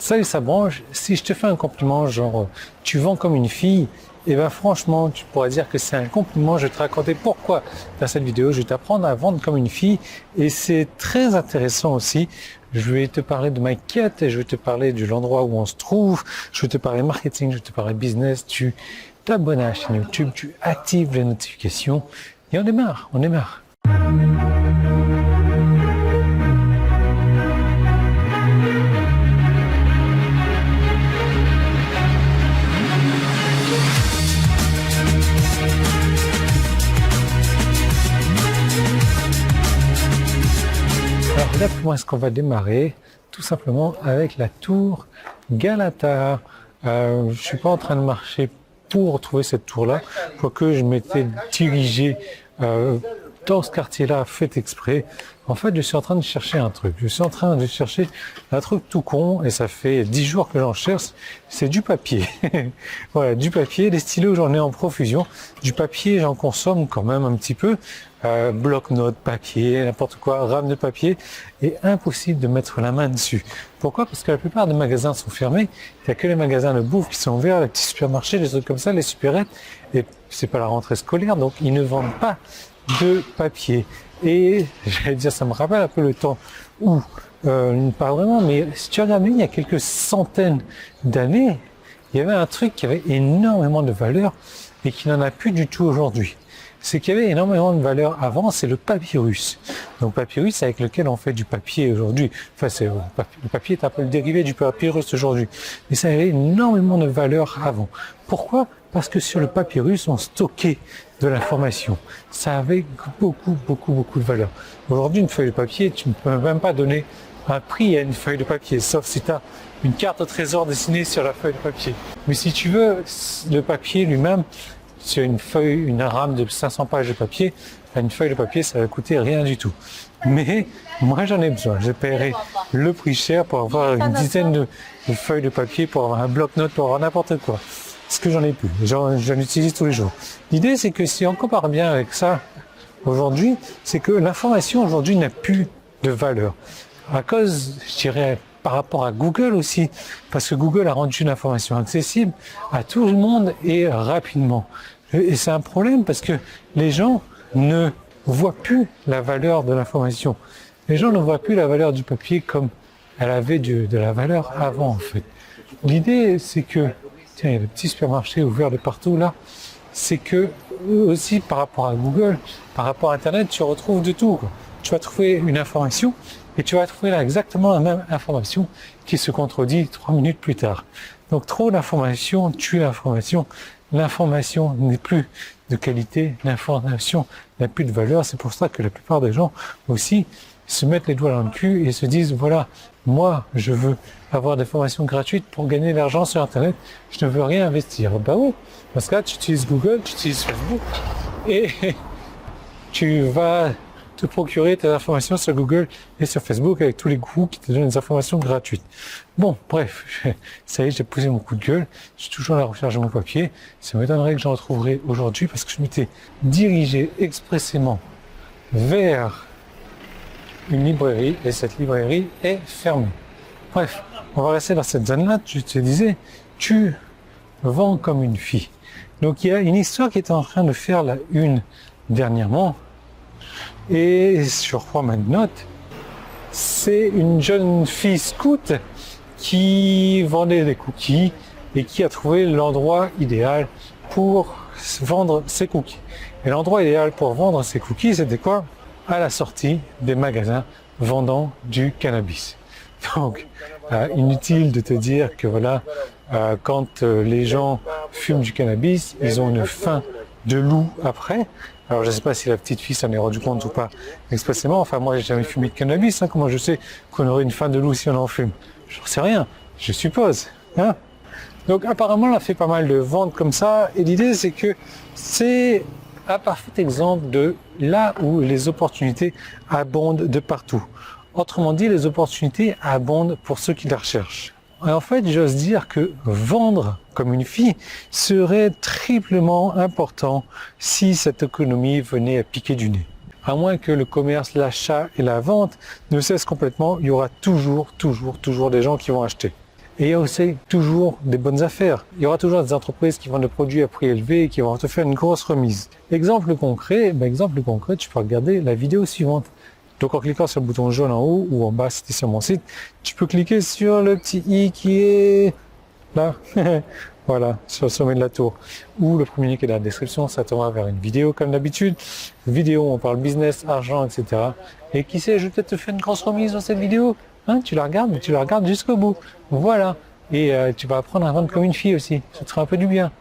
Salut ça branche, si je te fais un compliment genre tu vends comme une fille, et ben franchement tu pourrais dire que c'est un compliment. Je vais te raconter pourquoi dans cette vidéo. Je vais t'apprendre à vendre comme une fille et c'est très intéressant aussi. Je vais te parler de ma quête, je vais te parler de l'endroit où on se trouve, je vais te parler marketing, je vais te parler business. Tu t'abonnes à la chaîne YouTube, tu actives les notifications et on démarre, on démarre. Alors là, comment est-ce qu'on va démarrer? Tout simplement avec la tour Galata. Je ne suis pas en train de marcher pour trouver cette tour-là, quoique je m'étais dirigé dans ce quartier-là, fait exprès. En fait, je suis en train de chercher un truc. Je suis en train de chercher un truc tout con, et ça fait 10 jours que j'en cherche. C'est du papier. Voilà, du papier. Les stylos, j'en ai en profusion. Du papier, j'en consomme quand même un petit peu. Bloc-notes, papier, n'importe quoi, rame de papier, et impossible de mettre la main dessus. Pourquoi? Parce que la plupart des magasins sont fermés. Il n'y a que les magasins de bouffe qui sont ouverts, les petits supermarchés, les trucs comme ça, les supérettes. Et c'est pas la rentrée scolaire, donc ils ne vendent pas de papier. Et j'allais dire, ça me rappelle un peu le temps où, pas vraiment, mais si tu regardes, il y a quelques centaines d'années, il y avait un truc qui avait énormément de valeur et qui n'en a plus du tout aujourd'hui. C'est qu'il y avait énormément de valeur avant, c'est le papyrus. Donc papyrus, c'est avec lequel on fait du papier aujourd'hui. Enfin, le papier est un peu le dérivé du papyrus aujourd'hui. Mais ça avait énormément de valeur avant. Pourquoi? Parce que sur le papyrus, on stockait de l'information. Ça avait beaucoup de valeur. Aujourd'hui, une feuille de papier, tu ne peux même pas donner un prix à une feuille de papier, sauf si tu as une carte au trésor dessinée sur la feuille de papier. Mais si tu veux, le papier lui-même, sur une feuille, une rame de 500 pages de papier, une feuille de papier, ça va coûter rien du tout. Mais moi, j'en ai besoin. Je paierai le prix cher pour avoir une dizaine de feuilles de papier, pour avoir un bloc-notes, pour avoir n'importe quoi. Ce que j'en ai plus. J'en utilise tous les jours. L'idée, c'est que si on compare bien avec ça aujourd'hui, c'est que l'information aujourd'hui n'a plus de valeur. À cause, je dirais, par rapport à Google aussi, parce que Google a rendu l'information accessible à tout le monde et rapidement. Et c'est un problème parce que les gens ne voient plus la valeur de l'information. Les gens ne voient plus la valeur du papier comme elle avait de la valeur avant, en fait. L'idée, c'est que, tiens, il y a des petits supermarchés ouverts de partout là, c'est que aussi par rapport à Google, par rapport à Internet, tu retrouves de tout, quoi. Tu vas trouver une information et tu vas trouver là exactement la même information qui se contredit 3 minutes plus tard. Donc trop d'informations tue l'information. L'information n'est plus de qualité, l'information n'a plus de valeur. C'est pour ça que la plupart des gens aussi se mettent les doigts dans le cul et se disent voilà, moi je veux avoir des formations gratuites pour gagner de l'argent sur Internet, je ne veux rien investir. Bah oui, parce que là tu utilises Google, tu utilises Facebook et tu vas te procurer tes informations sur Google et sur Facebook avec tous les groupes qui te donnent des informations gratuites. Bon, bref, ça y est, j'ai posé mon coup de gueule. Je suis toujours à la recherche de mon papier. Ça m'étonnerait que j'en retrouverai aujourd'hui parce que je m'étais dirigé expressément vers une librairie et cette librairie est fermée. Bref, on va rester dans cette zone-là. Je te disais, tu vends comme une fille. Donc il y a une histoire qui était en train de faire la une dernièrement. Et je reprends ma note, c'est une jeune fille scout qui vendait des cookies et qui a trouvé l'endroit idéal pour vendre ses cookies. Et l'endroit idéal pour vendre ses cookies, c'était quoi? À la sortie des magasins vendant du cannabis. Donc, inutile de te dire que voilà, quand les gens fument du cannabis, ils ont une faim de loup après. Alors je ne sais pas si la petite fille s'en est rendu compte ou pas expressément. Enfin moi j'ai jamais fumé de cannabis. Comment je sais qu'on aurait une faim de loup si on en fume? Je ne sais rien, je suppose. Hein. Donc apparemment elle a fait pas mal de ventes comme ça. Et l'idée c'est que c'est un parfait exemple de là où les opportunités abondent de partout. Autrement dit, les opportunités abondent pour ceux qui les recherchent. Et en fait, j'ose dire que vendre comme une fille serait triplement important si cette économie venait à piquer du nez. À moins que le commerce, l'achat et la vente ne cessent complètement, il y aura toujours des gens qui vont acheter. Et il y a aussi toujours des bonnes affaires. Il y aura toujours des entreprises qui vendent des produits à prix élevé et qui vont te faire une grosse remise. Exemple concret, tu peux regarder la vidéo suivante. Donc en cliquant sur le bouton jaune en haut ou en bas si tu es sur mon site, tu peux cliquer sur le petit i qui est là, voilà, sur le sommet de la tour. Ou le premier lien qui est dans la description, ça te va vers une vidéo comme d'habitude. Vidéo où on parle business, argent, etc. Et qui sait, je vais peut-être te faire une grosse remise dans cette vidéo. Hein, tu la regardes, mais tu la regardes jusqu'au bout. Voilà. Et tu vas apprendre à vendre comme une fille aussi. Ça te fera un peu du bien.